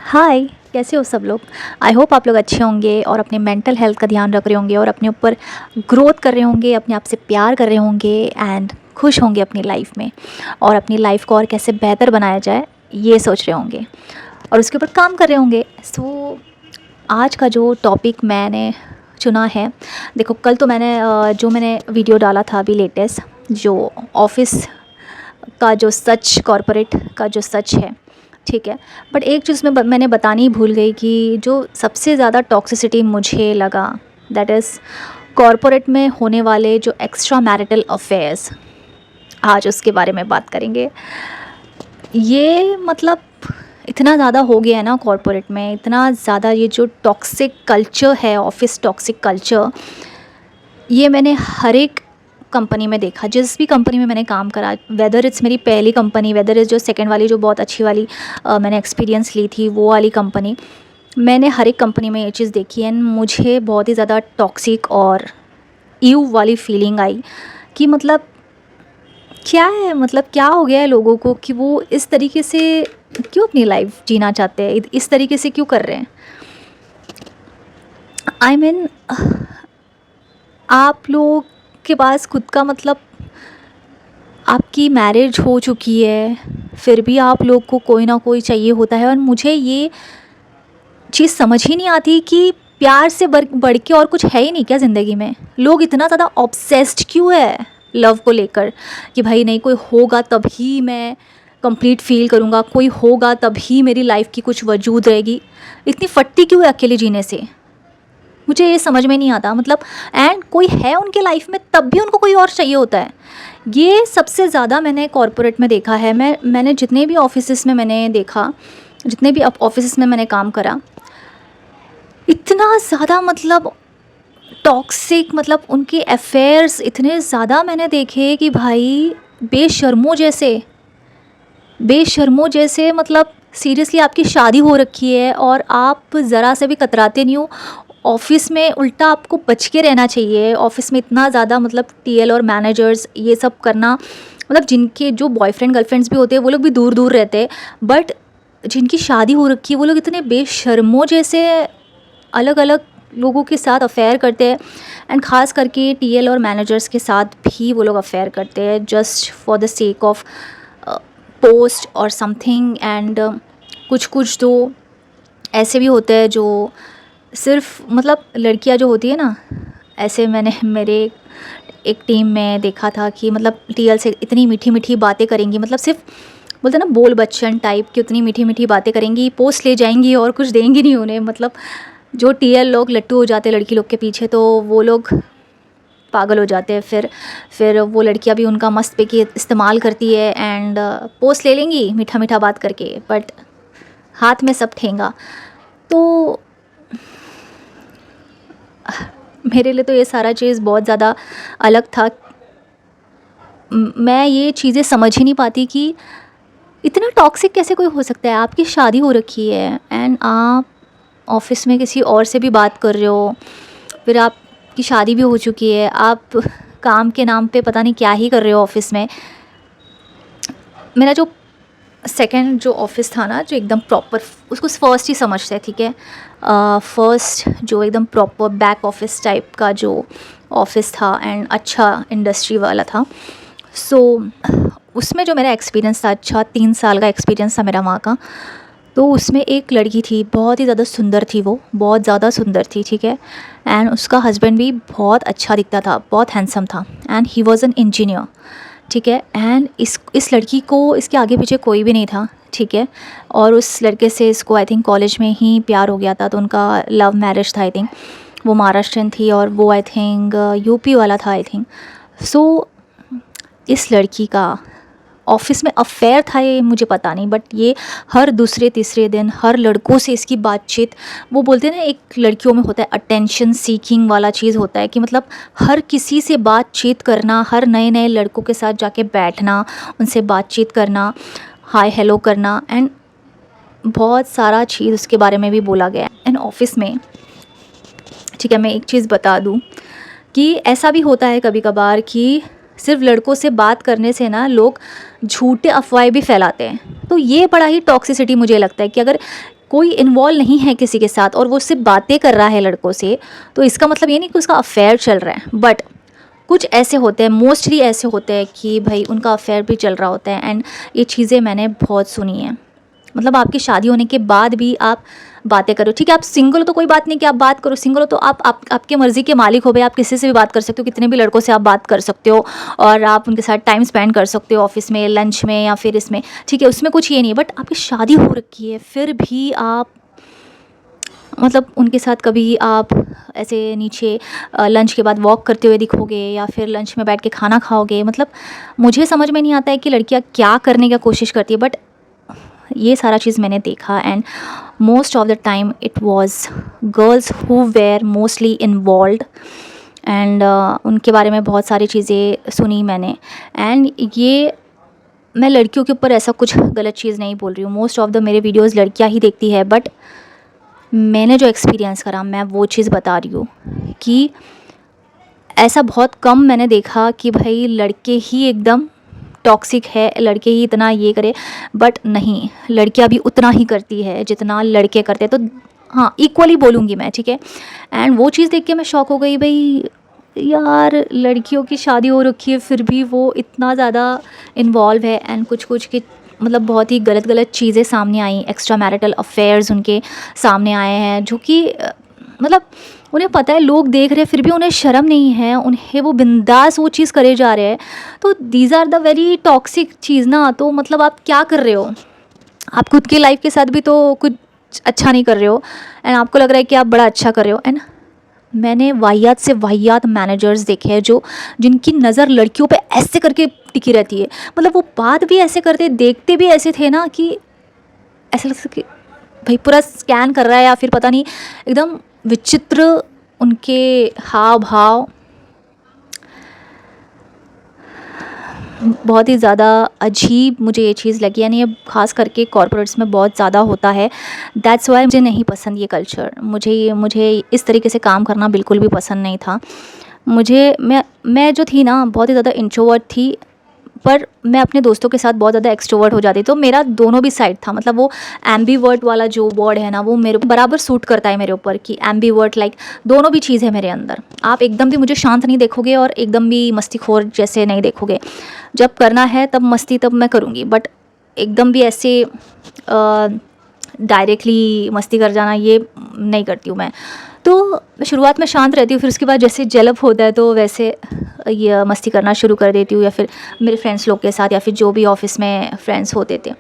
हाय, कैसे हो सब लोग। आई होप आप लोग अच्छे होंगे और अपने मेंटल हेल्थ का ध्यान रख रहे होंगे और अपने ऊपर ग्रोथ कर रहे होंगे, अपने आप से प्यार कर रहे होंगे एंड खुश होंगे अपनी लाइफ में और अपनी लाइफ को और कैसे बेहतर बनाया जाए ये सोच रहे होंगे और उसके ऊपर काम कर रहे होंगे। सो आज का जो टॉपिक मैंने चुना है, देखो कल तो मैंने वीडियो डाला था अभी लेटेस्ट, जो ऑफिस का जो सच, कॉरपोरेट का जो सच है, ठीक है। बट एक चीज़ मैंने बतानी ही भूल गई कि जो सबसे ज़्यादा टॉक्सिसिटी मुझे लगा, दैट इज़ कॉरपोरेट में होने वाले जो एक्स्ट्रा मैरिटल अफेयर्स। आज उसके बारे में बात करेंगे। ये मतलब इतना ज़्यादा हो गया है ना कॉरपोरेट में, इतना ज़्यादा ये जो टॉक्सिक कल्चर है, ऑफिस टॉक्सिक कल्चर, ये मैंने हर एक कंपनी में देखा। जिस भी कंपनी में मैंने काम करा, वेदर इट्स मेरी पहली कंपनी, वेदर इज़ जो सेकंड वाली जो बहुत अच्छी वाली मैंने एक्सपीरियंस ली थी वो वाली कंपनी, मैंने हर एक कंपनी में ये चीज़ देखी एंड मुझे बहुत ही ज़्यादा टॉक्सिक और ईव वाली फीलिंग आई कि मतलब क्या है, मतलब क्या हो गया है लोगों को कि वो इस तरीके से क्यों अपनी लाइफ जीना चाहते हैं, इस तरीके से क्यों कर रहे हैं। आई मीन आप लोग के पास खुद का मतलब आपकी मैरिज हो चुकी है, फिर भी आप लोग को कोई ना कोई चाहिए होता है और मुझे ये चीज़ समझ ही नहीं आती कि प्यार से बढ़ के और कुछ है ही नहीं क्या ज़िंदगी में। लोग इतना ज़्यादा ऑब्सेस्ड क्यों है लव को लेकर कि भाई नहीं, कोई होगा तभी मैं कंप्लीट फील करूँगा, कोई होगा तभी मेरी लाइफ की कुछ वजूद रहेगी। इतनी फटती क्यों है अकेले जीने से, मुझे ये समझ में नहीं आता। मतलब एंड कोई है उनके लाइफ में तब भी उनको कोई और चाहिए होता है। ये सबसे ज़्यादा मैंने कॉरपोरेट में देखा है। मैंने जितने भी ऑफिसेस में मैंने देखा, जितने भी ऑफिसेस में मैंने काम करा, इतना ज़्यादा मतलब टॉक्सिक, मतलब उनके अफेयर्स इतने ज़्यादा मैंने देखे कि भाई बेशर्मों जैसे मतलब सीरियसली आपकी शादी हो रखी है और आप ज़रा से भी कतराते नहीं हो। ऑफ़िस में उल्टा आपको बच के रहना चाहिए। ऑफ़िस में इतना ज़्यादा मतलब टीएल और मैनेजर्स ये सब करना, मतलब जिनके जो बॉयफ्रेंड गर्लफ्रेंड्स भी होते हैं वो लोग भी दूर दूर रहते हैं, बट जिनकी शादी हो रखी है वो लोग इतने बेशर्मों जैसे अलग अलग लोगों के साथ अफेयर करते हैं। एंड ख़ास करके टीएल और मैनेजर्स के साथ भी वो लोग अफेयर करते हैं just for the sake of post और समथिंग। एंड कुछ कुछ तो ऐसे भी होते हैं जो सिर्फ मतलब लड़कियां जो होती है ना, ऐसे मैंने मेरे एक टीम में देखा था कि मतलब टीएल से इतनी मीठी मीठी बातें करेंगी, मतलब सिर्फ बोलते ना बोल बच्चन टाइप की, उतनी मीठी मीठी बातें करेंगी, पोस्ट ले जाएंगी और कुछ देंगी नहीं उन्हें। मतलब जो टीएल लोग लट्टू हो जाते हैं लड़की लोग के पीछे, तो वो लोग पागल हो जाते हैं। फिर वो लड़कियां भी उनका मस्त पे की इस्तेमाल करती है एंड पोस्ट ले लेंगी मीठा मीठा बात करके, बट हाथ में सब ठेंगा। तो मेरे लिए तो ये सारा चीज़ बहुत ज़्यादा अलग था। मैं ये चीज़ें समझ ही नहीं पाती कि इतना टॉक्सिक कैसे कोई हो सकता है। आपकी शादी हो रखी है एंड आप ऑफिस में किसी और से भी बात कर रहे हो, फिर आपकी शादी भी हो चुकी है, आप काम के नाम पे पता नहीं क्या ही कर रहे हो ऑफिस में। मेरा जो सेकंड जो ऑफिस था ना, जो एकदम प्रॉपर, उसको फर्स्ट ही समझते हैं, ठीक है। फर्स्ट जो एकदम प्रॉपर बैक ऑफिस टाइप का जो ऑफिस था एंड अच्छा इंडस्ट्री वाला था। सो उसमें जो मेरा एक्सपीरियंस था, अच्छा 3 साल का एक्सपीरियंस था मेरा वहाँ का। तो उसमें एक लड़की थी, बहुत ही ज़्यादा सुंदर थी, वो बहुत ज़्यादा सुंदर थी, ठीक है। एंड उसका हस्बैंड भी बहुत अच्छा दिखता था, बहुत हैंडसम था and he was an engineer, ठीक है। एंड इस लड़की को इसके आगे पीछे कोई भी नहीं था, ठीक है। और उस लड़के से इसको आई थिंक कॉलेज में ही प्यार हो गया था, तो उनका लव मैरिज था आई थिंक। वो महाराष्ट्रियन थी और वो आई थिंक यूपी वाला था आई थिंक। सो इस लड़की का ऑफिस में अफेयर था, ये मुझे पता नहीं, बट ये हर दूसरे तीसरे दिन हर लड़कों से इसकी बातचीत, वो बोलते हैं ना एक लड़कियों में होता है अटेंशन सीकिंग वाला चीज़ होता है कि मतलब हर किसी से बातचीत करना, हर नए नए लड़कों के साथ जाके बैठना, उनसे बातचीत करना, हाय हेलो करना, एंड बहुत सारा चीज़ उसके बारे में भी बोला गया है एंड ऑफिस में, ठीक है। मैं एक चीज़ बता दूँ कि ऐसा भी होता है कभी कभार कि सिर्फ लड़कों से बात करने से ना लोग झूठे अफवाहें भी फैलाते हैं। तो ये बड़ा ही टॉक्सिसिटी मुझे लगता है कि अगर कोई इन्वॉल्व नहीं है किसी के साथ और वो सिर्फ बातें कर रहा है लड़कों से, तो इसका मतलब ये नहीं कि उसका अफेयर चल रहा है। बट कुछ ऐसे होते हैं, मोस्टली ऐसे होते हैं कि भाई उनका अफेयर भी चल रहा होता है। एंड ये चीज़ें मैंने बहुत सुनी हैं। मतलब आपकी शादी होने के बाद भी आप बातें करो, ठीक है, आप सिंगल हो तो कोई बात नहीं कि आप बात करो, सिंगल हो तो आपके मर्ज़ी के मालिक हो भाई, आप किसी से भी बात कर सकते हो, कितने भी लड़कों से आप बात कर सकते हो और आप उनके साथ टाइम स्पेंड कर सकते हो, ऑफिस में, लंच में या फिर इसमें, ठीक है, उसमें कुछ ये नहीं है। बट आपकी शादी हो रखी है फिर भी आप मतलब उनके साथ कभी आप ऐसे नीचे लंच के बाद वॉक करते हुए दिखोगे या फिर लंच में बैठ के खाना खाओगे। मतलब मुझे समझ में नहीं आता है कि लड़कियां क्या करने की कोशिश करती है, बट ये सारा चीज़ मैंने देखा। And most of the time it was girls who were mostly involved. And उनके बारे में बहुत सारी चीज़ें सुनी मैंने। एंड ये मैं लड़कियों के ऊपर ऐसा कुछ गलत चीज़ नहीं बोल रही हूँ, मोस्ट ऑफ द मेरे वीडियोज़ लड़कियाँ ही देखती है, बट मैंने जो एक्सपीरियंस करा मैं वो चीज़ बता रही हूँ कि ऐसा बहुत कम मैंने देखा कि भाई लड़के ही एकदम टॉक्सिक है, लड़के ही इतना ये करे। बट नहीं, लड़कियां भी उतना ही करती है जितना लड़के करते हैं। तो हाँ, इक्वली बोलूँगी मैं, ठीक है। एंड वो चीज़ देख के मैं शॉक हो गई, भाई यार लड़कियों की शादी हो रखी है फिर भी वो इतना ज़्यादा इन्वॉल्व है। एंड कुछ कुछ की मतलब बहुत ही गलत गलत चीज़ें सामने आई, एक्स्ट्रा मैरिटल अफेयर्स उनके सामने आए हैं, जो कि मतलब उन्हें पता है, लोग देख रहे हैं फिर भी उन्हें शर्म नहीं है, उन्हें वो बिंदास वो चीज़ करे जा रहे हैं। तो these are the very toxic चीज़ ना। तो मतलब आप क्या कर रहे हो, आप खुद की लाइफ के साथ भी तो कुछ अच्छा नहीं कर रहे हो एंड आपको लग रहा है कि आप बड़ा अच्छा कर रहे हो। एंड मैंने वाहियात से वाहियात मैनेजर्स देखे हैं जो जिनकी नज़र लड़कियों पे ऐसे करके टिकी रहती है। मतलब वो बात भी ऐसे करते, देखते भी ऐसे थे ना कि ऐसा लगता कि भाई पूरा स्कैन कर रहा है, या फिर पता नहीं, एकदम विचित्र उनके हाव भाव, बहुत ही ज़्यादा अजीब मुझे ये चीज़ लगी। यानी ये ख़ास करके कॉर्पोरेट्स में बहुत ज़्यादा होता है। दैट्स वाई मुझे नहीं पसंद ये कल्चर। मुझे इस तरीके से काम करना बिल्कुल भी पसंद नहीं था। मैं जो थी ना बहुत ही ज़्यादा इंट्रोवर्ट थी, पर मैं अपने दोस्तों के साथ बहुत ज़्यादा एक्सट्रोवर्ट हो जाती। तो मेरा दोनों भी साइड था। मतलब वो एम्बीवर्ट वाला जो वर्ड है ना, वो मेरे को बराबर सूट करता है मेरे ऊपर कि एम्बीवर्ट, लाइक दोनों भी चीज़ है मेरे अंदर। आप एकदम भी मुझे शांत नहीं देखोगे और एकदम भी मस्तीखोर जैसे नहीं देखोगे। जब करना है तब मस्ती तब मैं करूँगी, बट एकदम भी ऐसे डायरेक्टली मस्ती कर जाना ये नहीं करती हूँ मैं। तो शुरुआत में शांत रहती हूँ, फिर उसके बाद जैसे जलब होता है तो वैसे ये मस्ती करना शुरू कर देती हूँ, या फिर मेरे फ्रेंड्स लोग के साथ, या फिर जो भी ऑफिस में फ्रेंड्स होते थे।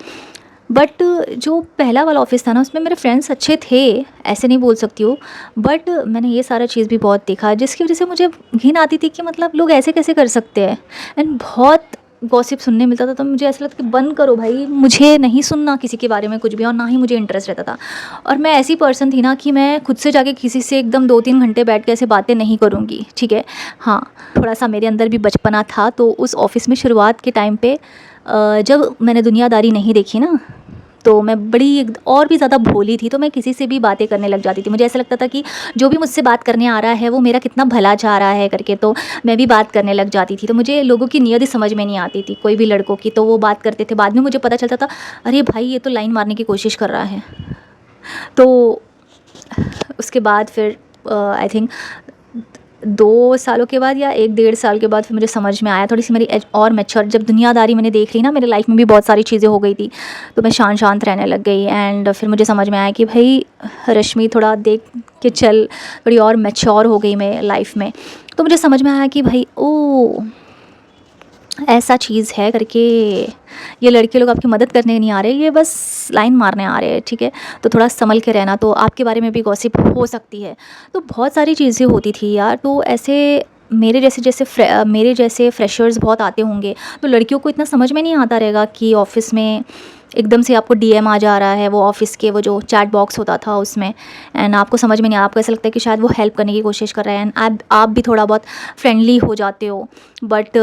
बट जो पहला वाला ऑफिस था ना, उसमें मेरे फ्रेंड्स अच्छे थे, ऐसे नहीं बोल सकती हूँ, बट मैंने ये सारा चीज़ भी बहुत देखा जिसकी वजह से मुझे घिन आती थी कि मतलब लोग ऐसे कैसे कर सकते हैं। एंड बहुत गॉसिप सुनने मिलता था, तो मुझे ऐसा लगता कि बंद करो भाई, मुझे नहीं सुनना किसी के बारे में कुछ भी, और ना ही मुझे इंटरेस्ट रहता था। और मैं ऐसी पर्सन थी ना कि मैं खुद से जाके किसी से एकदम 2-3 घंटे बैठ के ऐसे बातें नहीं करूँगी, ठीक है। हाँ, थोड़ा सा मेरे अंदर भी बचपना था। तो उस ऑफ़िस में शुरुआत के टाइम पे जब मैंने दुनियादारी नहीं देखी ना, तो मैं बड़ी और भी ज़्यादा भोली थी। तो मैं किसी से भी बातें करने लग जाती थी। मुझे ऐसा लगता था कि जो भी मुझसे बात करने आ रहा है वो मेरा कितना भला चाह रहा है करके, तो मैं भी बात करने लग जाती थी। तो मुझे लोगों की नियत समझ में नहीं आती थी, कोई भी लड़कों की। तो वो बात करते थे, बाद में मुझे पता चलता था अरे भाई ये तो लाइन मारने की कोशिश कर रहा है। तो उसके बाद फिर आई थिंक 2 सालों के बाद या 1 डेढ़ साल के बाद फिर मुझे समझ में आया, थोड़ी सी मेरी एज और मैच्योर जब दुनियादारी मैंने देख ली ना, मेरे लाइफ में भी बहुत सारी चीज़ें हो गई थी, तो मैं शांत शांत रहने लग गई। एंड फिर मुझे समझ में आया कि भाई रश्मि थोड़ा देख के चल, थोड़ी और मैच्योर हो गई मैं लाइफ में। तो मुझे समझ में आया कि भाई ओ ऐसा चीज़ है करके, ये लड़के लोग आपकी मदद करने नहीं आ रहे, ये बस लाइन मारने आ रहे हैं, ठीक है। तो थोड़ा संभल के रहना, तो आपके बारे में भी गॉसिप हो सकती है। तो बहुत सारी चीज़ें होती थी यार। तो ऐसे मेरे जैसे फ्रेशर्स बहुत आते होंगे, तो लड़कियों को इतना समझ में नहीं आता रहेगा कि ऑफ़िस में एकदम से आपको डीएम आ जा रहा है, वो ऑफ़िस के वो जो चैट बॉक्स होता था उसमें, एंड आपको समझ में नहीं, आपको ऐसा लगता है कि शायद वो हेल्प करने की कोशिश कर रहे हैं, एंड आप भी थोड़ा बहुत फ्रेंडली हो जाते हो। बट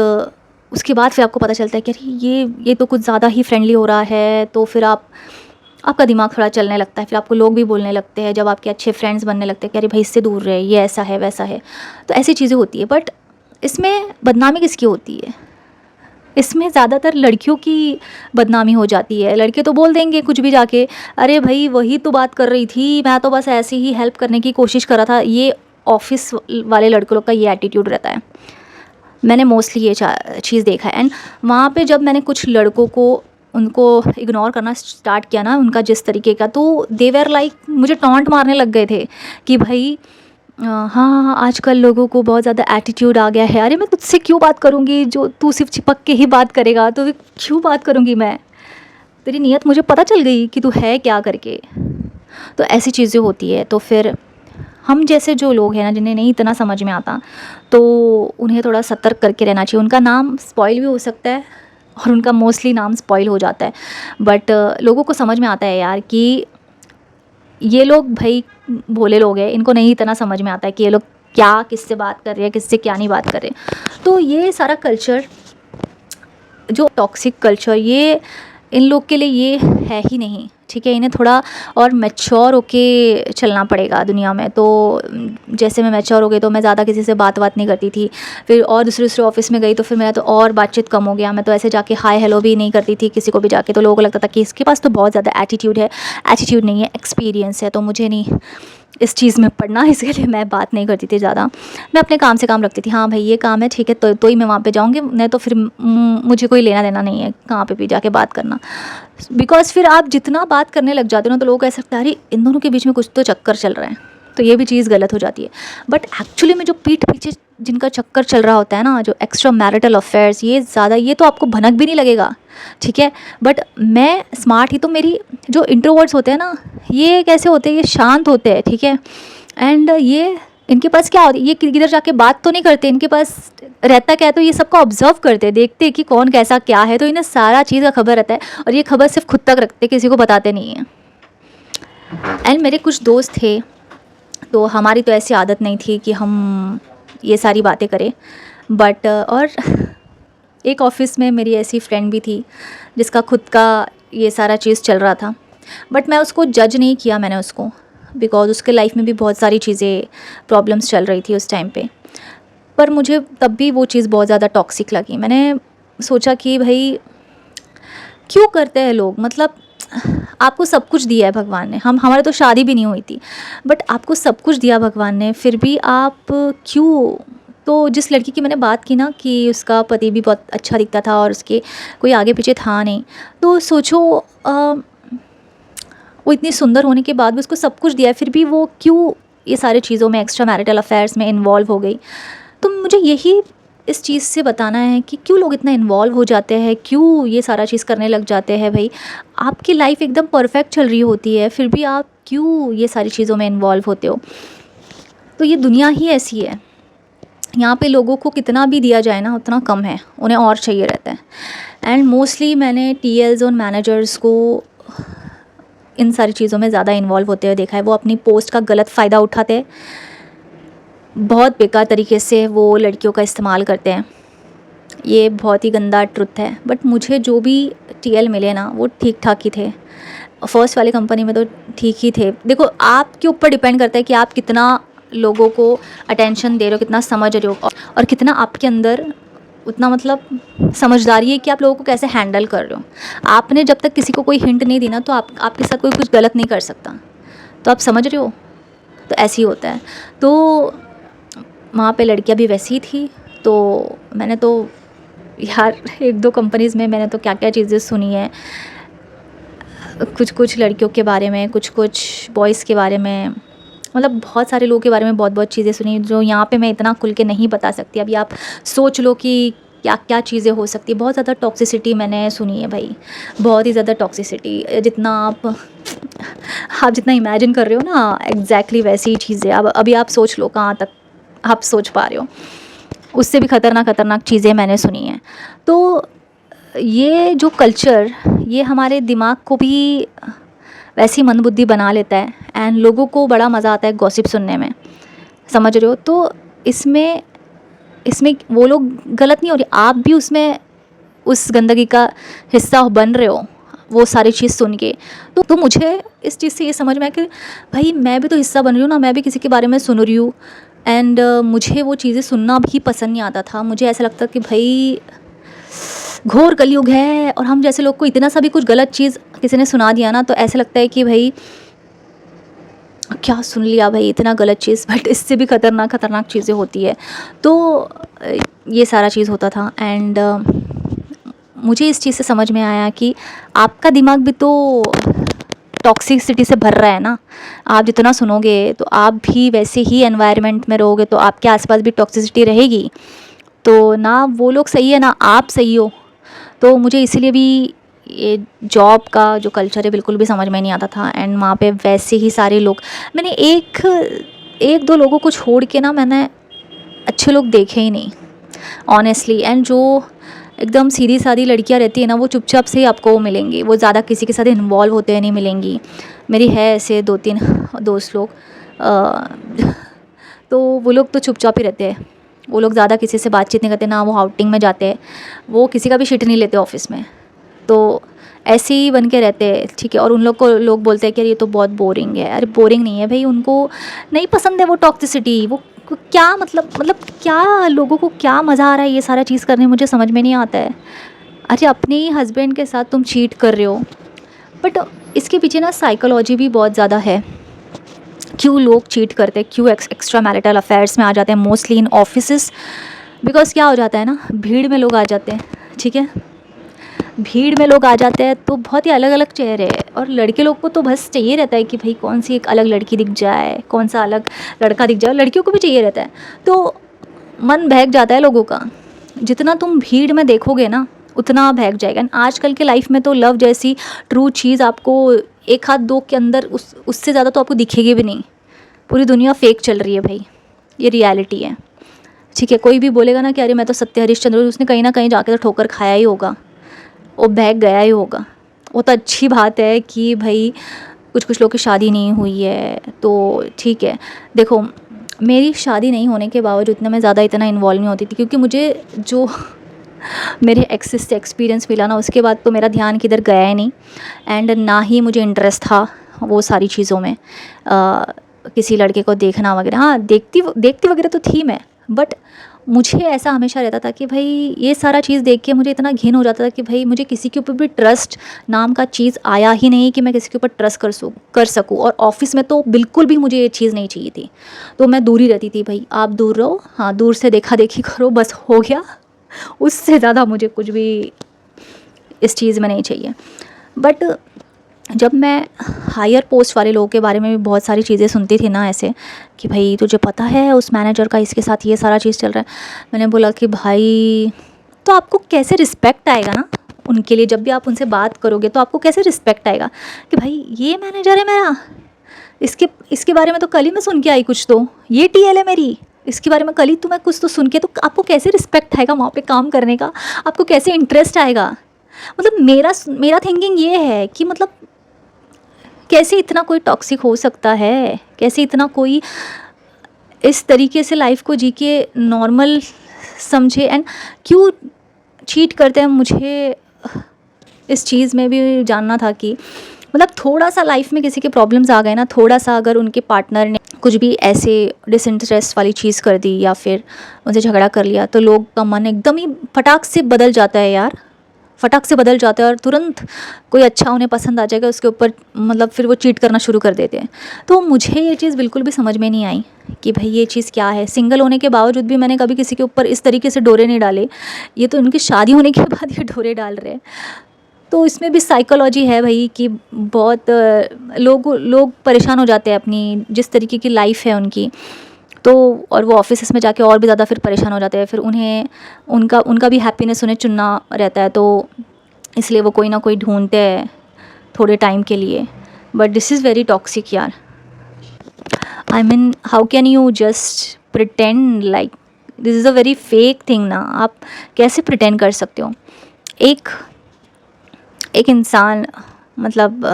उसके बाद फिर आपको पता चलता है कि अरे ये तो कुछ ज़्यादा ही फ्रेंडली हो रहा है। तो फिर आपका दिमाग थोड़ा चलने लगता है, फिर आपको लोग भी बोलने लगते हैं, जब आपके अच्छे फ्रेंड्स बनने लगते हैं कि अरे भाई इससे दूर रहे, ये ऐसा है वैसा है। तो ऐसी चीज़ें होती है। बट इसमें बदनामी किसकी होती है? इसमें ज़्यादातर लड़कियों की बदनामी हो जाती है। लड़के तो बोल देंगे कुछ भी जाके, अरे भाई वही तो बात कर रही थी, मैं तो बस ऐसे ही हेल्प करने की कोशिश कर रहा था। ये ऑफिस वाले लड़कों का ये एटीट्यूड रहता है। मैंने मोस्टली ये चीज़ देखा है। एंड वहाँ पे जब मैंने कुछ लड़कों को उनको इग्नोर करना स्टार्ट किया ना, उनका जिस तरीके का, तो दे वर लाइक मुझे टॉन्ट मारने लग गए थे कि भाई हाँ आजकल लोगों को बहुत ज़्यादा एटीट्यूड आ गया है। अरे मैं तुझसे क्यों बात करूँगी, जो तू सिर्फ चिपक के ही बात करेगा, तो क्यों बात करूँगी मैं, तेरी नीयत मुझे पता चल गई कि तू है क्या करके। तो ऐसी चीज़ें होती है। तो फिर हम जैसे जो लोग हैं ना, जिन्हें नहीं इतना समझ में आता, तो उन्हें थोड़ा सतर्क करके रहना चाहिए। उनका नाम स्पॉइल भी हो सकता है और उनका मोस्टली नाम स्पॉइल हो जाता है, बट लोगों को समझ में आता है यार कि ये लोग भाई भोले लोग हैं, इनको नहीं इतना समझ में आता है कि ये लोग क्या किससे बात कर रहे हैं, किससे क्या नहीं बात कर रहे। तो ये सारा कल्चर, जो टॉक्सिक कल्चर, ये इन लोग के लिए ये है ही नहीं, ठीक है। इन्हें थोड़ा और मैच्योर होके चलना पड़ेगा दुनिया में। तो जैसे मैं मैच्योर हो गई तो मैं ज़्यादा किसी से बात नहीं करती थी। फिर और दूसरे ऑफिस में गई तो फिर मेरा तो और बातचीत कम हो गया। मैं तो ऐसे जाके हाय हेलो भी नहीं करती थी किसी को भी जाके, तो लोगों को लगता था कि इसके पास तो बहुत ज़्यादा एटीट्यूड है। एटीट्यूड नहीं है, एक्सपीरियंस है। तो मुझे नहीं इस चीज़ में पढ़ना, इसके लिए मैं बात नहीं करती थी ज़्यादा। मैं अपने काम से काम रखती थी। हाँ भाई ये काम है, ठीक है, तो ही मैं वहाँ पे जाऊँगी, नहीं तो फिर मुझे कोई लेना देना नहीं है कहाँ पे भी जाके बात करना। बिकॉज़ फिर आप जितना बात करने लग जाते हो ना, तो लोग कह सकते हैं अरे इन दोनों के बीच में कुछ तो चक्कर चल रहा है। तो ये भी चीज़ गलत हो जाती है। बट एक्चुअली में जो पीठ पीछे जिनका चक्कर चल रहा होता है ना, जो एक्स्ट्रा मैरिटल अफेयर्स, ये तो आपको भनक भी नहीं लगेगा, ठीक है। बट मैं स्मार्ट ही, तो मेरी जो इंट्रोवर्ट्स होते हैं ना, ये कैसे होते हैं, ये शांत होते हैं, ठीक है। एंड ये इनके पास क्या होता है, ये किधर जाके बात तो नहीं करते, इनके पास रहता क्या है, तो ये सबको ऑब्जर्व करते हैं, देखते हैं कि कौन कैसा क्या है। तो इन्हें सारा चीज़ का खबर रहता है और ये खबर सिर्फ खुद तक रखते, किसी को बताते नहीं हैं। एंड मेरे कुछ दोस्त थे, तो हमारी तो ऐसी आदत नहीं थी कि हम ये सारी बातें करें। बट और एक ऑफ़िस में मेरी ऐसी फ्रेंड भी थी जिसका खुद का ये सारा चीज़ चल रहा था। बट मैं उसको जज नहीं किया मैंने उसको, बिकॉज़ उसके लाइफ में भी बहुत सारी चीज़ें प्रॉब्लम्स चल रही थी उस टाइम पे। पर मुझे तब भी वो चीज़ बहुत ज़्यादा टॉक्सिक लगी। मैंने सोचा कि भाई क्यों करते हैं लोग, मतलब आपको सब कुछ दिया है भगवान ने, हमारे तो शादी भी नहीं हुई थी, बट आपको सब कुछ दिया भगवान ने, फिर भी आप क्यों। तो जिस लड़की की मैंने बात की ना कि उसका पति भी बहुत अच्छा दिखता था और उसके कोई आगे पीछे था नहीं, तो सोचो वो इतनी सुंदर होने के बाद भी उसको सब कुछ दिया है, फिर भी वो क्यों ये सारी चीज़ों में, एक्स्ट्रा मैरिटल अफेयर्स में इन्वॉल्व हो गई। तो मुझे यही इस चीज़ से बताना है कि क्यों लोग इतना इन्वॉल्व हो जाते हैं, क्यों ये सारा चीज़ करने लग जाते हैं। भाई आपकी लाइफ एकदम परफेक्ट चल रही होती है, फिर भी आप क्यों ये सारी चीज़ों में इन्वॉल्व होते हो। तो ये दुनिया ही ऐसी है, यहाँ पे लोगों को कितना भी दिया जाए ना उतना कम है, उन्हें और चाहिए रहता है। एंड मोस्टली मैंने टीएल्स और मैनेजर्स को इन सारी चीज़ों में ज़्यादा इन्वॉल्व होते हुए देखा है। वो अपनी पोस्ट का गलत फ़ायदा उठाते हैं, बहुत बेकार तरीके से वो लड़कियों का इस्तेमाल करते हैं। ये बहुत ही गंदा ट्रुथ है। बट मुझे जो भी टीएल मिले ना, वो ठीक ठाक ही थे। फर्स्ट वाली कंपनी में तो ठीक ही थे। देखो आपके ऊपर डिपेंड करता है कि आप कितना लोगों को अटेंशन दे रहे हो, कितना समझ रहे हो, और कितना आपके अंदर उतना मतलब समझदारी है कि आप लोगों को कैसे हैंडल कर रहे हो। आपने जब तक किसी को कोई हिंट नहीं दी ना, तो आपके साथ कोई कुछ गलत नहीं कर सकता। तो आप समझ रहे हो, तो ऐसे ही होता है। तो वहाँ पे लड़कियाँ भी वैसी थी। तो मैंने तो यार एक दो कंपनीज़ में मैंने तो क्या क्या चीज़ें सुनी है, कुछ लड़कियों के बारे में, कुछ बॉयज़ के बारे में, मतलब बहुत सारे लोगों के बारे में बहुत चीज़ें सुनी, जो यहाँ पे मैं इतना खुल के नहीं बता सकती। अभी आप सोच लो कि क्या क्या चीज़ें हो सकती है। बहुत ज़्यादा टॉक्सिसिटी मैंने सुनी है भाई, बहुत ही ज़्यादा टॉक्सिसिटी। जितना आप जितना इमेजिन कर रहे हो ना, एग्जैक्टली वैसी ही चीज़ें। अब अभी आप सोच लो कहाँ तक आप सोच पा रहे हो, उससे भी खतरनाक चीज़ें मैंने सुनी हैं। तो ये जो कल्चर, ये हमारे दिमाग को भी वैसी मंदबुद्धि बना लेता है। एंड लोगों को बड़ा मज़ा आता है गॉसिप सुनने में, समझ रहे हो। तो इसमें वो लोग गलत नहीं हो रही, आप भी उसमें उस गंदगी का हिस्सा बन रहे हो वो सारी चीज़ सुन के। तो मुझे इस चीज़ से ये समझ में आया कि भाई मैं भी तो हिस्सा बन रही हूँ ना, मैं भी किसी के बारे में सुन रही हूँ। एंड मुझे वो चीज़ें सुनना भी पसंद नहीं आता था। मुझे ऐसा लगता कि भाई घोर कलयुग है, और हम जैसे लोग को इतना सा भी कुछ गलत चीज़ किसी ने सुना दिया ना तो ऐसा लगता है कि भाई क्या सुन लिया भाई इतना गलत चीज़, बट इससे भी खतरनाक चीज़ें होती है। तो ये सारा चीज़ होता था। एंड मुझे इस चीज़ से समझ में आया कि आपका दिमाग भी तो टॉक्सिसिटी से भर रहा है ना। आप जितना सुनोगे तो आप भी वैसे ही एनवायरनमेंट में रहोगे, तो आपके आसपास भी टॉक्सिसिटी रहेगी। तो ना वो लोग सही है ना आप सही हो। तो मुझे इसीलिए भी ये जॉब का जो कल्चर है बिल्कुल भी समझ में नहीं आता था। एंड वहाँ पे वैसे ही सारे लोग, मैंने एक दो लोगों को छोड़ के ना मैंने अच्छे लोग देखे ही नहीं ऑनेस्टली। एंड जो एकदम सीधी सादी लड़कियां रहती है ना वो चुपचाप से ही आपको मिलेंगी, वो ज़्यादा किसी के साथ इन्वॉल्व होते हुए नहीं मिलेंगी। मेरी है ऐसे 2-3 दोस्त लोग, तो वो लोग तो चुपचाप ही रहते हैं। वो लोग ज़्यादा किसी से बातचीत नहीं करते, ना वो आउटिंग में जाते हैं, वो किसी का भी शिट नहीं लेते ऑफिस में। तो ऐसे ही बन के रहते हैं, ठीक है। और उन लोग को लोग बोलते हैं कि यार ये तो बहुत बोरिंग है। अरे बोरिंग नहीं है भाई, उनको नहीं पसंद है वो टॉक्सिसिटी। वो क्या मतलब क्या लोगों को क्या मज़ा आ रहा है ये सारा चीज़ करने, मुझे समझ में नहीं आता है। अरे अपने ही हस्बैंड के साथ तुम चीट कर रहे हो, बट इसके पीछे ना साइकोलॉजी भी बहुत ज़्यादा है। क्यों लोग चीट करते हैं, क्यों एक्स्ट्रा मैरिटल अफेयर्स में आ जाते हैं मोस्टली इन ऑफिसेस। बिकॉज क्या हो जाता है ना, भीड़ में लोग आ जाते हैं, ठीक है। भीड़ में लोग आ जाते हैं तो बहुत ही अलग अलग चेहरे हैं, और लड़के लोग को तो बस चाहिए रहता है कि भाई कौन सी एक अलग लड़की दिख जाए, कौन सा अलग लड़का दिख जाए। लड़कियों को भी चाहिए रहता है। तो मन बहक जाता है लोगों का। जितना तुम भीड़ में देखोगे ना उतना बहक जाएगा। एंड आजकल के लाइफ में तो लव जैसी ट्रू चीज़ आपको एक हाथ दो के अंदर उससे ज़्यादा तो आपको दिखेगी भी नहीं। पूरी दुनिया फेक चल रही है भाई, ये रियलिटी है, ठीक है। कोई भी बोलेगा ना कि अरे मैं तो सत्य हरिश्चंद्र हूँ, उसने कहीं ना कहीं जाके तो ठोकर खाया ही होगा, वो बहक गया ही होगा। वो तो अच्छी बात है कि भाई कुछ लोग की शादी नहीं हुई है तो ठीक है। देखो मेरी शादी नहीं होने के बावजूद ना मैं ज़्यादा इतना इन्वॉल्व नहीं होती थी, क्योंकि मुझे जो मेरे एक्सेस से एक्सपीरियंस मिला ना उसके बाद तो मेरा ध्यान किधर गया ही नहीं। एंड ना ही मुझे इंटरेस्ट था वो सारी चीज़ों में, किसी लड़के को देखना वगैरह। हाँ देखती वगैरह तो थी मैं, बट मुझे ऐसा हमेशा रहता था कि भाई ये सारा चीज़ देख के मुझे इतना घिन हो जाता था कि भाई मुझे किसी के ऊपर भी ट्रस्ट नाम का चीज़ आया ही नहीं कि मैं किसी के ऊपर ट्रस्ट कर सकूँ। और ऑफिस में तो बिल्कुल भी मुझे ये चीज़ नहीं चाहिए थी, तो मैं दूर ही रहती थी। भाई आप दूर रहो, हाँ दूर से देखा देखी करो, बस हो गया। उससे ज़्यादा मुझे कुछ भी इस चीज़ में नहीं चाहिए। बट जब मैं हायर पोस्ट वाले लोगों के बारे में भी बहुत सारी चीज़ें सुनती थी ना ऐसे कि भाई तुझे पता है उस मैनेजर का इसके साथ ये सारा चीज़ चल रहा है, मैंने बोला कि भाई तो आपको कैसे रिस्पेक्ट आएगा ना उनके लिए। जब भी आप उनसे बात करोगे तो आपको कैसे रिस्पेक्ट आएगा कि भाई ये मैनेजर है मेरा, इसके बारे में तो कल ही मैं सुन के आई कुछ, तो ये टीएल है मेरी, इसके बारे में कल ही तुम्हें कुछ तो सुन के, तो आपको कैसे रिस्पेक्ट आएगा वहाँ पे काम करने का, आपको कैसे इंटरेस्ट आएगा। मतलब मेरा थिंकिंग ये है कि मतलब कैसे इतना कोई टॉक्सिक हो सकता है, कैसे इतना कोई इस तरीके से लाइफ को जी के नॉर्मल समझे, एंड क्यों चीट करते हैं। मुझे इस चीज़ में भी जानना था कि मतलब थोड़ा सा लाइफ में किसी के प्रॉब्लम्स आ गए ना, थोड़ा सा अगर उनके पार्टनर ने कुछ भी ऐसे डिसइंटरेस्ट वाली चीज़ कर दी या फिर उनसे झगड़ा कर लिया, तो लोग का मन एकदम ही फटाक से बदल जाता है यार, फटाक से बदल जाता है। और तुरंत कोई अच्छा उन्हें पसंद आ जाएगा उसके ऊपर, मतलब फिर वो चीट करना शुरू कर देते हैं। तो मुझे ये चीज़ बिल्कुल भी समझ में नहीं आई कि भाई ये चीज़ क्या है। सिंगल होने के बावजूद भी मैंने कभी किसी के ऊपर इस तरीके से डोरे नहीं डाले, ये तो उनकी शादी होने के बाद ये डोरे डाल रहे हैं। तो इसमें भी साइकोलॉजी है भाई कि बहुत लोग परेशान हो जाते हैं अपनी जिस तरीके की लाइफ है उनकी, तो और वो ऑफिस में जाके और भी ज़्यादा फिर परेशान हो जाते हैं। फिर उन्हें उनका भी हैप्पीनेस उन्हें चुनना रहता है, तो इसलिए वो कोई ना कोई ढूंढते हैं थोड़े टाइम के लिए। But this is very toxic यार। I mean how can you just pretend like this is a very fake thing ना। आप कैसे प्रिटेंड कर सकते हो। एक इंसान, मतलब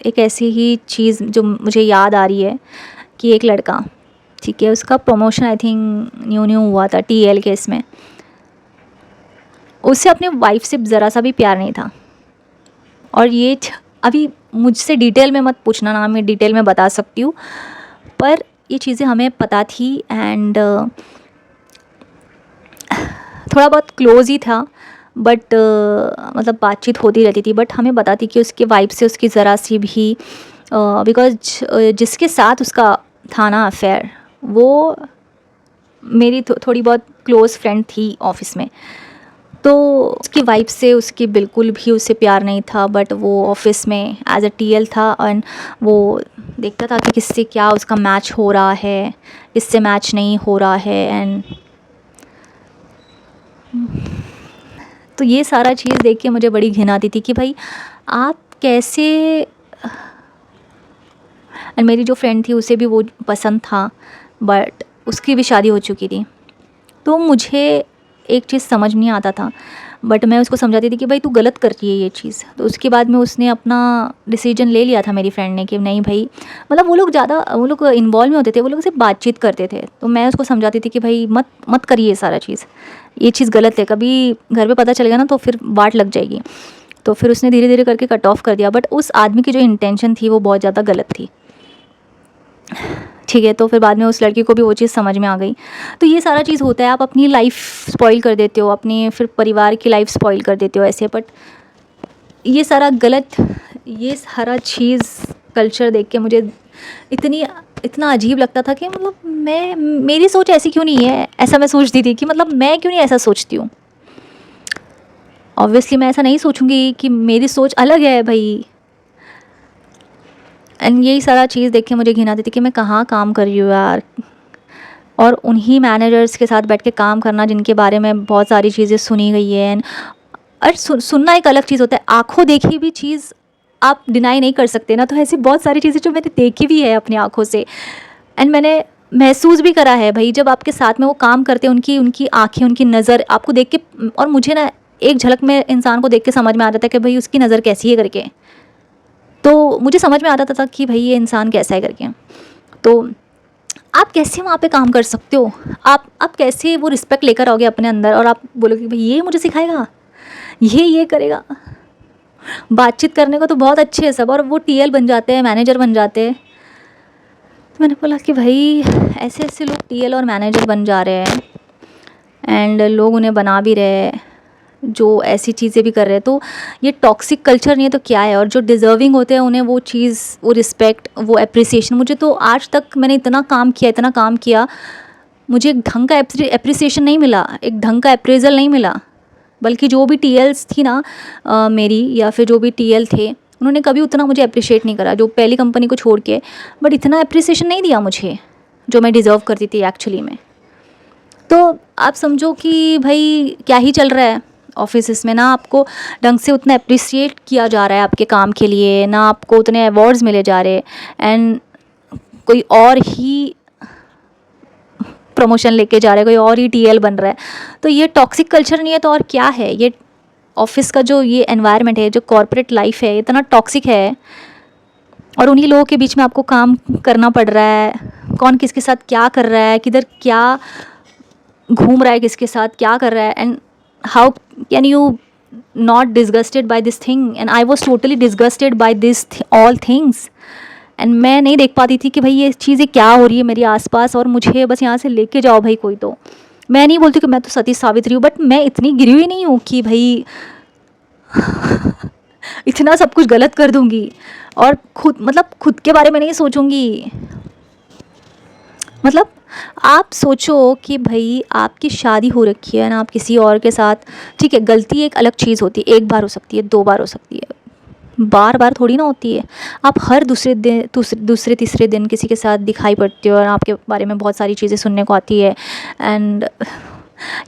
एक ऐसी ही चीज़ जो मुझे याद आ रही है कि एक लड़का, ठीक है, उसका प्रमोशन आई थिंक न्यू हुआ था टीएल केस में। उससे अपने वाइफ से ज़रा सा भी प्यार नहीं था। और ये अभी मुझसे डिटेल में मत पूछना ना, मैं डिटेल में बता सकती हूँ, पर ये चीज़ें हमें पता थी। एंड थोड़ा बहुत क्लोज ही था, बट मतलब बातचीत होती रहती थी, बट हमें बताती कि उसके वाइब से उसकी ज़रा सी भी बिकॉज जिसके साथ उसका था ना अफेयर, वो मेरी थोड़ी बहुत क्लोज़ फ्रेंड थी ऑफिस में, तो उसकी वाइफ से उसकी बिल्कुल भी उससे प्यार नहीं था। बट वो ऑफिस में एज अ टीएल था एंड वो देखता था कि किससे क्या उसका मैच हो रहा है, किससे मैच नहीं हो रहा है। एंड तो ये सारा चीज़ देख के मुझे बड़ी घिन आती थी कि भाई आप कैसे। एंड मेरी जो फ्रेंड थी उसे भी वो पसंद था, बट उसकी भी शादी हो चुकी थी। तो मुझे एक चीज़ समझ नहीं आता था, बट मैं उसको समझाती थी कि भाई तू गलत कर रही है ये चीज़। तो उसके बाद में उसने अपना डिसीजन ले लिया था मेरी फ्रेंड ने कि नहीं भाई, मतलब वो लोग इन्वॉल्व में होते थे, वो लोग सिर्फ बातचीत करते थे। तो मैं उसको समझाती थी कि भाई मत मत करिए ये सारा चीज़, ये चीज़ गलत है, कभी घर पे पता चलेगा ना तो फिर वाट लग जाएगी। तो फिर उसने धीरे धीरे करके कट ऑफ कर दिया, बट उस आदमी की जो इंटेंशन थी वो बहुत ज़्यादा गलत थी। ठीक है, तो फिर बाद में उस लड़की को भी वो चीज़ समझ में आ गई। तो ये सारा चीज़ होता है, आप अपनी लाइफ स्पॉइल कर देते हो, अपनी फिर परिवार की लाइफ स्पॉइल कर देते हो ऐसे। बट ये सारा गलत, ये सारा चीज़ कल्चर देख के मुझे इतना अजीब लगता था कि मतलब मेरी सोच ऐसी क्यों नहीं है, ऐसा मैं सोचती थी कि मतलब मैं क्यों नहीं ऐसा सोचती हूँ। ऑब्वियसली मैं ऐसा नहीं सोचूंगी कि मेरी सोच अलग है भाई। एंड यही सारा चीज़ देख के मुझे घिन आती थी कि मैं कहाँ काम कर रही हूँ यार, और उन्हीं मैनेजर्स के साथ बैठ के काम करना जिनके बारे में बहुत सारी चीज़ें सुनी गई है। और सुनना एक अलग चीज़ होता है, आँखों देखी भी चीज़ आप डिनाई नहीं कर सकते ना। तो ऐसी बहुत सारी चीज़ें जो मैंने देखी भी है अपनी आँखों से, एंड मैंने महसूस भी करा है भाई, जब आपके साथ में वो काम करते हैं, उनकी उनकी आँखें, उनकी नज़र आपको देख के, और मुझे ना एक झलक में इंसान को देख के समझ में आ जाता है कि भाई उसकी नज़र कैसी है करके। तो मुझे समझ में आता था कि भाई ये इंसान कैसा है करके। तो आप कैसे वहाँ पे काम कर सकते हो, आप कैसे वो रिस्पेक्ट लेकर आओगे अपने अंदर, और आप बोलोगे भाई ये मुझे सिखाएगा, ये करेगा। बातचीत करने को तो बहुत अच्छे है सब, और वो टीएल बन जाते हैं, मैनेजर बन जाते हैं। तो मैंने बोला कि भाई ऐसे ऐसे लोग टीएल और मैनेजर बन जा रहे हैं, एंड लोग उन्हें बना भी रहे हैं, जो ऐसी चीज़ें भी कर रहे हैं। तो ये टॉक्सिक कल्चर नहीं है तो क्या है। और जो डिज़र्विंग होते हैं उन्हें वो चीज़, वो रिस्पेक्ट, वो एप्रिसिएशन, मुझे तो आज तक मैंने इतना काम किया, मुझे एक ढंग का एप्रिसिएशन नहीं मिला, एक ढंग का अप्रेजल नहीं मिला। बल्कि जो भी टीएल्स थी ना मेरी, या फिर जो भी टीएल थे, उन्होंने कभी उतना मुझे अप्रिशिएट नहीं करा, जो पहली कंपनी को छोड़ के। बट इतना अप्रिसिएशन नहीं दिया मुझे जो मैं डिज़र्व करती थी एक्चुअली में। तो आप समझो कि भाई क्या ही चल रहा है ऑफिस में, ना आपको ढंग से उतना अप्रिसिएट किया जा रहा है आपके काम के लिए, ना आपको उतने अवार्ड्स मिले जा रहे, एंड कोई और ही प्रमोशन लेके जा रहा है, कोई और ही टीएल बन रहा है। तो ये टॉक्सिक कल्चर नहीं है तो और क्या है। ये ऑफिस का जो ये एनवायरनमेंट है, जो कॉर्पोरेट लाइफ है, इतना टॉक्सिक है, और उन्हीं लोगों के बीच में आपको काम करना पड़ रहा है। कौन किसके साथ क्या कर रहा है, किधर क्या घूम रहा है, किसके साथ क्या कर रहा है, and how can you not disgusted by this thing. And I was totally disgusted by this all things. And मैं नहीं देख पाती थी कि भाई ये चीज़ें क्या हो रही है मेरे आसपास, और मुझे बस यहाँ से लेके जाओ भाई कोई। तो मैं नहीं बोलती कि मैं तो सती सावित्री हूँ, बट मैं इतनी गिरी हुई नहीं हूँ कि भाई इतना सब कुछ गलत कर दूँगी और खुद के बारे में नहीं सोचूंगी। मतलब आप सोचो कि भाई आपकी शादी हो रखी है ना, आप किसी और के साथ, ठीक है, गलती एक अलग चीज़ होती है, एक बार हो सकती है, 2 बार हो सकती है, बार बार थोड़ी ना होती है। आप हर दूसरे तीसरे दिन किसी के साथ दिखाई पड़ते हो, और आपके बारे में बहुत सारी चीज़ें सुनने को आती है। एंड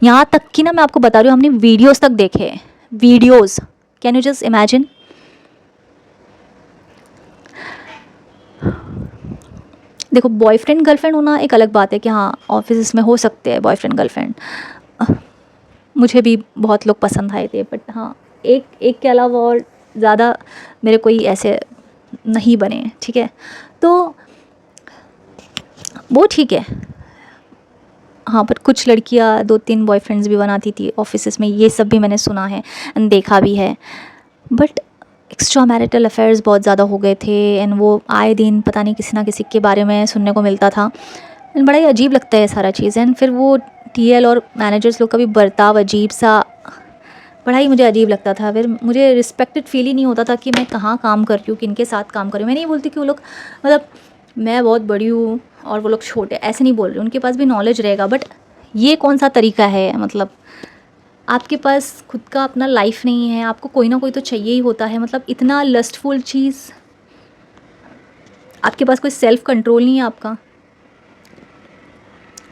यहाँ तक कि ना मैं आपको बता रही हूँ, हमने वीडियोज़ तक देखे हैं, videos, can you just imagine. देखो, बॉयफ्रेंड गर्लफ्रेंड होना एक अलग बात है कि हाँ ऑफिस में हो सकते हैं बॉयफ्रेंड गर्लफ्रेंड, मुझे भी बहुत लोग पसंद आए थे, बट हाँ एक के अलावा और ज़्यादा मेरे कोई ऐसे नहीं बने। ठीक है, तो वो ठीक है। हाँ, पर कुछ लड़कियाँ 2-3 बॉयफ्रेंड्स भी बनाती थी ऑफिस में, ये सब भी मैंने सुना है एंड देखा भी है। बट एक्स्ट्रा मैरिटल अफेयर्स बहुत ज़्यादा हो गए थे, एंड वो आए दिन पता नहीं किसी ना किसी के बारे में सुनने को मिलता था, एंड बड़ा ही अजीब लगता है सारा चीज़। एंड फिर वो टीएल और मैनेजर्स लोग का भी बर्ताव अजीब सा, बड़ा ही मुझे अजीब लगता था। फिर मुझे रिस्पेक्टेड फील ही नहीं होता था कि मैं कहाँ काम कर रही हूँ, किनके साथ काम कर रही हूँ। मैं नहीं बोलती कि वो लोग मतलब मैं बहुत बड़ी हूँ और वो लोग छोटे, ऐसे नहीं बोल रही, उनके पास भी नॉलेज रहेगा, बट ये कौन सा तरीका है? मतलब आपके पास खुद का अपना लाइफ नहीं है, आपको कोई ना कोई तो चाहिए ही होता है। मतलब इतना लस्टफुल चीज़, आपके पास कोई सेल्फ कंट्रोल नहीं है आपका,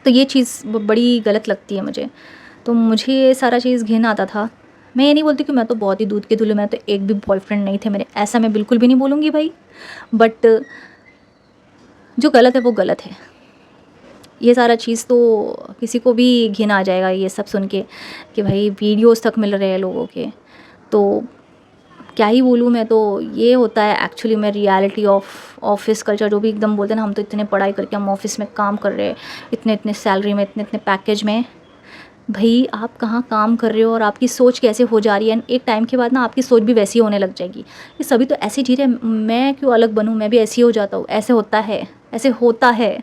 तो ये चीज़ बड़ी गलत लगती है मुझे। तो मुझे ये सारा चीज़ घिन आता था। मैं ये नहीं बोलती कि मैं तो बहुत ही दूध के धुले, मैं तो एक भी बॉयफ्रेंड नहीं थे मेरे, ऐसा मैं बिल्कुल भी नहीं बोलूँगी भाई, बट जो गलत है वो गलत है। ये सारा चीज़ तो किसी को भी घिन आ जाएगा ये सब सुन के कि भाई वीडियोस तक मिल रहे हैं लोगों के, तो क्या ही बोलूँ मैं। तो ये होता है एक्चुअली में रियलिटी ऑफ ऑफिस कल्चर, जो भी एकदम बोलते हैं ना हम तो इतने पढ़ाई करके हम ऑफिस में काम कर रहे हैं, इतने इतने सैलरी में, इतने इतने पैकेज में। भाई आप कहाँ काम कर रहे हो और आपकी सोच कैसे हो जा रही है, एक टाइम के बाद ना आपकी सोच भी वैसी होने लग जाएगी। ये सभी तो ऐसे जी रहे हैं, मैं क्यों अलग बनूँ, मैं भी ऐसी हो जाता हूँ। ऐसे होता है, ऐसे होता है,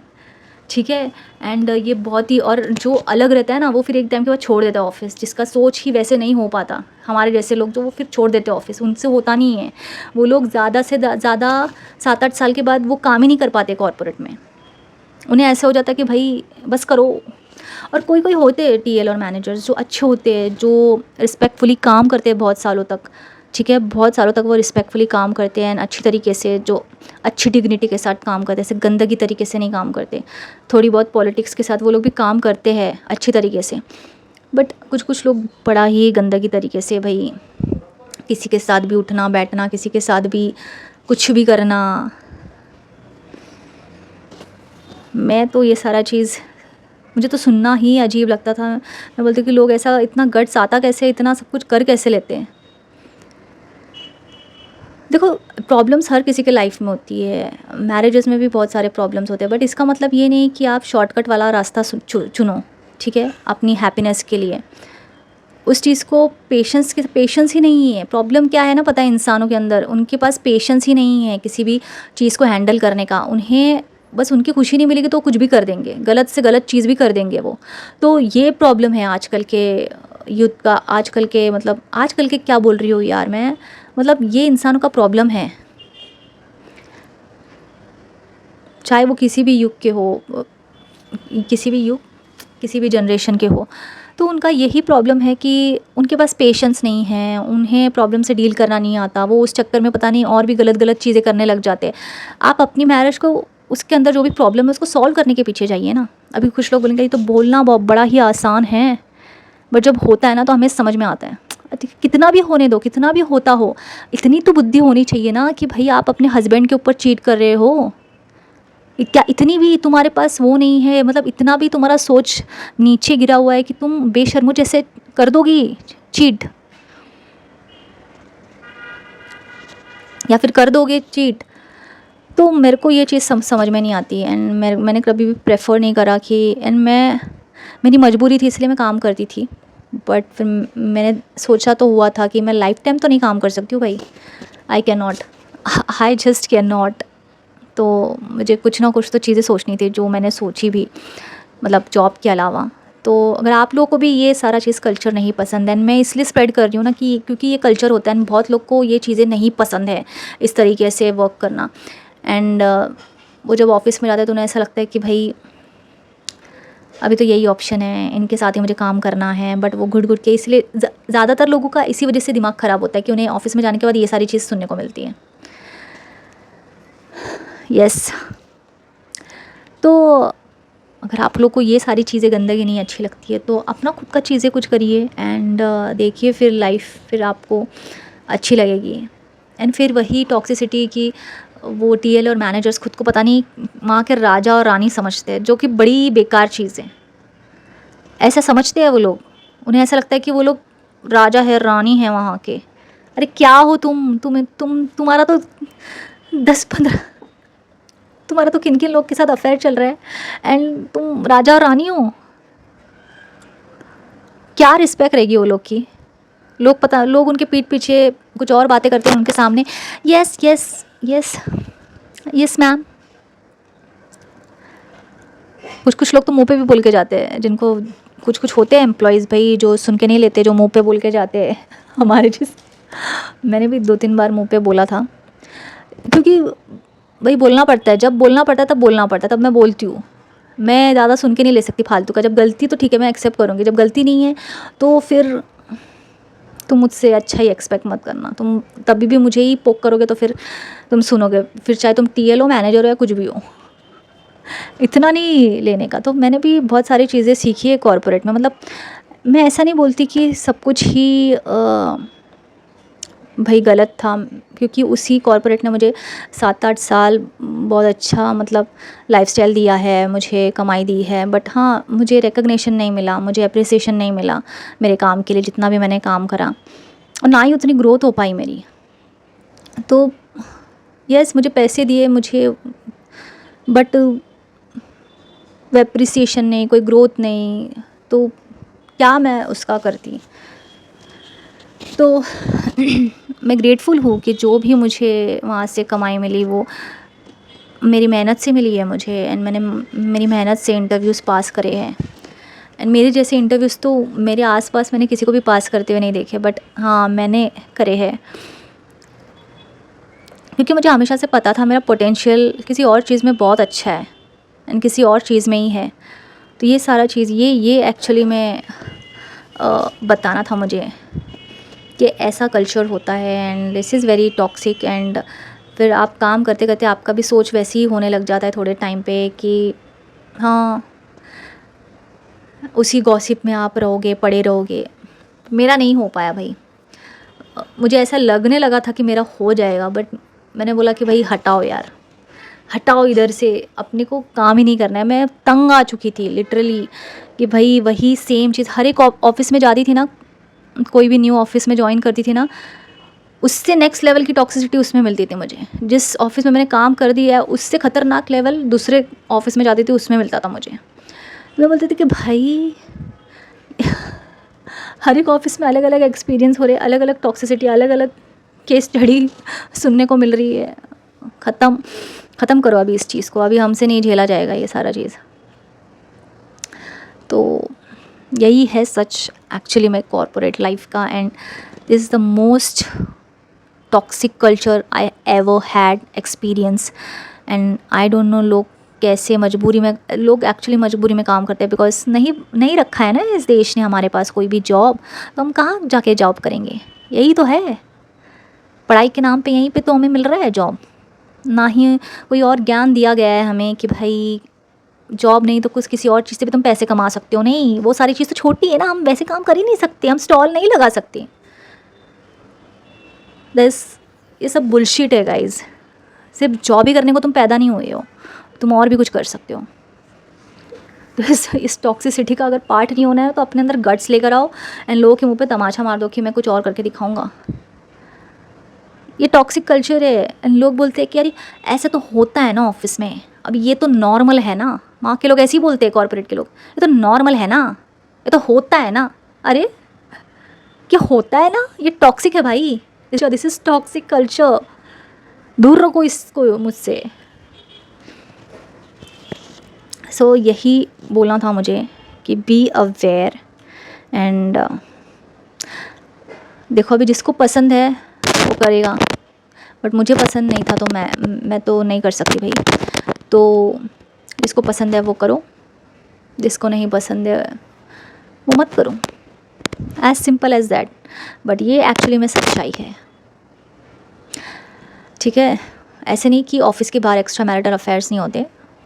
ठीक है। एंड ये बहुत ही, और जो अलग रहता है ना वो फिर एक टाइम के बाद छोड़ देता है ऑफिस, जिसका सोच ही वैसे नहीं हो पाता, हमारे जैसे लोग जो वो फिर छोड़ देते हैं ऑफिस, उनसे होता नहीं है। वो लोग ज़्यादा से ज़्यादा 7-8 साल के बाद वो काम ही नहीं कर पाते कॉर्पोरेट में। उन्हें ऐसा हो जाता है कि भाई बस करो। और कोई कोई होते हैं टीएल और मैनेजर्स जो अच्छे होते हैं, जो रिस्पेक्टफुली काम करते हैं बहुत सालों तक, ठीक है, बहुत सालों तक वो रिस्पेक्टफुली काम करते हैं अच्छी तरीके से, जो अच्छी डिग्निटी के साथ काम करते हैं, ऐसे गंदगी तरीके से नहीं काम करते। थोड़ी बहुत पॉलिटिक्स के साथ वो लोग भी काम करते हैं अच्छी तरीके से, बट कुछ कुछ लोग बड़ा ही गंदगी तरीके से, भाई किसी के साथ भी उठना बैठना, किसी के साथ भी कुछ भी करना। मैं तो ये सारा चीज़, मुझे तो सुनना ही अजीब लगता था। मैं बोलती कि लोग ऐसा, इतना गट्स आता कैसे, इतना सब कुछ कर कैसे लेते हैं। देखो प्रॉब्लम्स हर किसी के लाइफ में होती है, मैरिजेस में भी बहुत सारे प्रॉब्लम्स होते हैं, बट इसका मतलब ये नहीं कि आप शॉर्टकट वाला रास्ता चुनो, ठीक है, अपनी हैप्पीनेस के लिए। उस चीज़ को पेशेंस ही नहीं है। प्रॉब्लम क्या है ना, पता है इंसानों के अंदर, उनके पास पेशेंस ही नहीं है किसी भी चीज़ को हैंडल करने का। उन्हें बस उनकी खुशी नहीं मिलेगी तो कुछ भी कर देंगे, गलत से गलत चीज़ भी कर देंगे वो। तो ये प्रॉब्लम है आजकल के यूथ का, आजकल के, मतलब आजकल के क्या बोल रही हूँ यार मैं, मतलब ये इंसानों का प्रॉब्लम है, चाहे वो किसी भी युग के हो, किसी भी युग, किसी भी जनरेशन के हो। तो उनका यही प्रॉब्लम है कि उनके पास पेशेंस नहीं है, उन्हें प्रॉब्लम से डील करना नहीं आता, वो उस चक्कर में पता नहीं और भी गलत गलत चीज़ें करने लग जाते हैं। आप अपनी मैरिज को, उसके अंदर जो भी प्रॉब्लम है उसको सॉल्व करने के पीछे जाइए ना। अभी कुछ लोग बोलेंगे ये तो बोलना बहुत बड़ा ही आसान है, बट जब होता है ना तो हमें समझ में आता है। कितना भी होने दो, कितना भी होता हो, इतनी तो बुद्धि होनी चाहिए ना कि भाई आप अपने हस्बैंड के ऊपर चीट कर रहे हो, क्या इतनी भी तुम्हारे पास वो नहीं है, मतलब इतना भी तुम्हारा सोच नीचे गिरा हुआ है कि तुम बेशर्मो जैसे कर दोगी चीट, या फिर कर दोगे चीट। तो मेरे को ये चीज़ समझ में नहीं आती। एंड मैंने कभी भी प्रेफर नहीं करा कि, एंड मेरी मजबूरी थी इसलिए मैं काम करती थी, बट फिर मैंने सोचा तो हुआ था कि मैं लाइफ टाइम तो नहीं काम कर सकती हूँ भाई, I can not, I just can not. तो मुझे कुछ ना कुछ तो चीज़ें सोचनी थी जो मैंने सोची भी, मतलब जॉब के अलावा। तो अगर आप लोगों को भी ये सारा चीज़ कल्चर नहीं पसंद है, मैं इसलिए स्प्रेड कर रही हूँ ना कि क्योंकि ये कल्चर होता है, बहुत लोग को ये चीज़ें नहीं पसंद है इस तरीके से वर्क करना। एंड वो जब ऑफिस में जाते हैं तो उन्हें ऐसा लगता है कि भाई अभी तो यही ऑप्शन है, इनके साथ ही मुझे काम करना है, बट वो घुट घुट के, इसलिए ज़्यादातर लोगों का इसी वजह से दिमाग ख़राब होता है कि उन्हें ऑफिस में जाने के बाद ये सारी चीज़ सुनने को मिलती है। यस। तो अगर आप लोग को ये सारी चीज़ें गंदगी नहीं अच्छी लगती है तो अपना खुद का चीज़ें कुछ करिए, एंड देखिए फिर लाइफ फिर आपको अच्छी लगेगी। एंड फिर वही टॉक्सिसिटी की, वो टीएल और मैनेजर्स खुद को पता नहीं वहाँ के राजा और रानी समझते हैं, जो कि बड़ी बेकार चीज़ है। ऐसा समझते हैं वो लोग, उन्हें ऐसा लगता है कि वो लोग राजा है रानी है वहाँ के। अरे क्या हो तुम्हारा तो 10-15, तुम्हारा तो किन किन लोग के साथ अफेयर चल रहा है, एंड तुम राजा और रानी हो। क्या रिस्पेक्ट रहेगी वो लोग की? लोग उनके पीठ पीछे कुछ और बातें करते हैं उनके सामने, yes yes yes yes ma'am. कुछ कुछ लोग तो मुंह पे भी बोल के जाते हैं, जिनको कुछ कुछ होते हैं एम्प्लॉयज़ भाई जो सुन के नहीं लेते, जो मुंह पे बोल के जाते हैं हमारे मैंने भी 2-3 बार मुंह पे बोला था, क्योंकि भाई बोलना पड़ता है, जब बोलना पड़ता है तब बोलना पड़ता है, तब मैं बोलती हूँ। मैं ज़्यादा सुन के नहीं ले सकती फालतू का। जब गलती तो ठीक है मैं एक्सेप्ट करूँगी, जब गलती नहीं है तो फिर तुम मुझसे अच्छा ही एक्सपेक्ट मत करना। तुम तभी भी मुझे ही पोक करोगे तो फिर तुम सुनोगे, फिर चाहे तुम टीएल हो, मैनेजर हो या कुछ भी हो, इतना नहीं लेने का। तो मैंने भी बहुत सारी चीज़ें सीखी है कॉर्पोरेट में। मतलब मैं ऐसा नहीं बोलती कि सब कुछ ही भाई गलत था, क्योंकि उसी कॉर्पोरेट ने मुझे 7-8 साल बहुत अच्छा मतलब लाइफस्टाइल दिया है, मुझे कमाई दी है। बट हाँ, मुझे रिकग्निशन नहीं मिला, मुझे अप्रिसिएशन नहीं मिला मेरे काम के लिए, जितना भी मैंने काम करा, और ना ही उतनी ग्रोथ हो पाई मेरी। तो यस, मुझे पैसे दिए मुझे, बट वो अप्रिसिएशन नहीं, कोई ग्रोथ नहीं, तो क्या मैं उसका करती। तो मैं ग्रेटफुल हूँ कि जो भी मुझे वहाँ से कमाई मिली वो मेरी मेहनत से मिली है मुझे, एंड मैंने मेरी मेहनत से इंटरव्यूज़ पास करे हैं। एंड मेरे जैसे इंटरव्यूज़ तो मेरे आसपास मैंने किसी को भी पास करते हुए नहीं देखे, बट हाँ मैंने करे हैं, क्योंकि मुझे हमेशा से पता था मेरा पोटेंशियल किसी और चीज़ में बहुत अच्छा है एंड किसी और चीज़ में ही है। तो ये सारा चीज़ ये एक्चुअली में बताना था मुझे कि ऐसा कल्चर होता है and this is very toxic. And फिर आप काम करते करते आपका भी सोच वैसे ही होने लग जाता है थोड़े टाइम पे कि हाँ, उसी गॉसिप में आप रहोगे, पड़े रहोगे। मेरा नहीं हो पाया भाई। मुझे ऐसा लगने लगा था कि मेरा हो जाएगा, बट मैंने बोला कि भाई हटाओ यार, हटाओ इधर से, अपने को काम ही नहीं करना है। मैं तंग आ चुकी थी लिटरली कि भाई वही सेम चीज़ हर एक ऑफिस में जाती थी ना, कोई भी न्यू ऑफिस में ज्वाइन करती थी ना, उससे नेक्स्ट लेवल की टॉक्सिसिटी उसमें मिलती थी मुझे। जिस ऑफिस में मैंने काम कर दिया है उससे ख़तरनाक लेवल दूसरे ऑफिस में जाती थी, उसमें मिलता था मुझे। मैं बोलती थी कि भाई हर एक ऑफिस में अलग अलग एक्सपीरियंस हो रहे, अलग अलग टॉक्सिसिटी, अलग अलग केस स्टडी सुनने को मिल रही है। ख़त्म करो अभी इस चीज़ को, अभी हमसे नहीं झेला जाएगा ये सारा चीज़। तो यही है सच एक्चुअली में कॉर्पोरेट लाइफ का, and this is the most toxic culture I ever had experience. And I don't know लोग कैसे मजबूरी में, लोग एक्चुअली मजबूरी में काम करते हैं, बिकॉज नहीं रखा है ना इस देश ने हमारे पास कोई भी जॉब, तो हम कहाँ जाके जॉब करेंगे। यही तो है, पढ़ाई के नाम पे यहीं पे तो हमें मिल रहा है जॉब, ना ही कोई और ज्ञान दिया गया है हमें कि भाई जॉब नहीं तो कुछ किसी और चीज़ से भी तुम पैसे कमा सकते हो। नहीं, वो सारी चीज़ तो छोटी है ना, हम वैसे काम कर ही नहीं सकते, हम स्टॉल नहीं लगा सकते। ये सब बुलशिट है गाइज। सिर्फ जॉब ही करने को तुम पैदा नहीं हुए हो, तुम और भी कुछ कर सकते हो। तो इस टॉक्सिसिटी का अगर पार्ट नहीं होना है तो अपने अंदर गट्स लेकर आओ एंड लोगों के मुंह पे तमाचा मार दो कि मैं कुछ और करके दिखाऊंगा। ये टॉक्सिक कल्चर है एंड लोग बोलते हैं कि यार ऐसा तो होता है ना ऑफिस में, अब ये तो नॉर्मल है ना। वहाँ के लोग ऐसे ही बोलते हैं, कॉर्पोरेट के लोग, ये तो नॉर्मल है ना, ये तो होता है ना। अरे क्या होता है ना, ये टॉक्सिक है भाई, दिस इज़ टॉक्सिक कल्चर, दूर रखो इसको मुझसे। सो यही बोलना था मुझे कि बी अवेयर। एंड देखो अभी जिसको पसंद है वो करेगा, बट मुझे पसंद नहीं था तो मैं तो नहीं कर सकती भाई। तो जिसको पसंद है वो करो, जिसको नहीं पसंद है वो मत करो, as simple as that. But ये एक्चुअली में सच्चाई है, ठीक है। ऐसे नहीं कि ऑफिस के बाहर एक्स्ट्रा मैरिटल अफेयर्स नहीं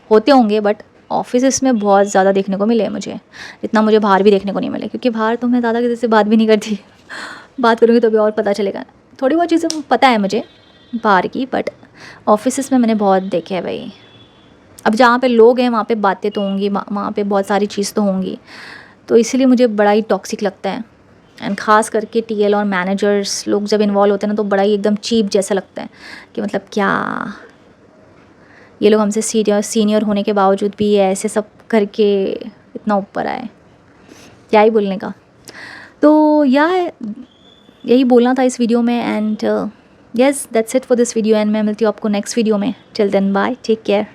होते होंगे, बट ऑफिस में बहुत ज़्यादा देखने को मिले मुझे, जितना मुझे बाहर भी देखने को नहीं मिले, क्योंकि बाहर तो मैं ज़्यादा किसी से बात भी नहीं करती बात करूँगी तो भी और पता चलेगा। थोड़ी बहुत चीज़ें पता है मुझे बाहर की, बट ऑफिस में मैंने बहुत देखे हैं भाई। अब जहाँ पे लोग हैं वहाँ पे बातें तो होंगी, वहाँ पे बहुत सारी चीज़ तो होंगी, तो इसीलिए मुझे बड़ा ही टॉक्सिक लगता है। एंड ख़ास करके टीएल और मैनेजर्स लोग जब इन्वॉल्व होते हैं ना, तो बड़ा ही एकदम चीप जैसा लगता है कि मतलब क्या ये लोग हमसे सीनियर होने के बावजूद भी ऐसे सब करके इतना ऊपर आए, क्या ही बोलने का। तो यही बोलना था इस वीडियो में। And yes that's it for this video, and मैं मिलती हूँ आपको नेक्स्ट वीडियो में। Till then bye, take care.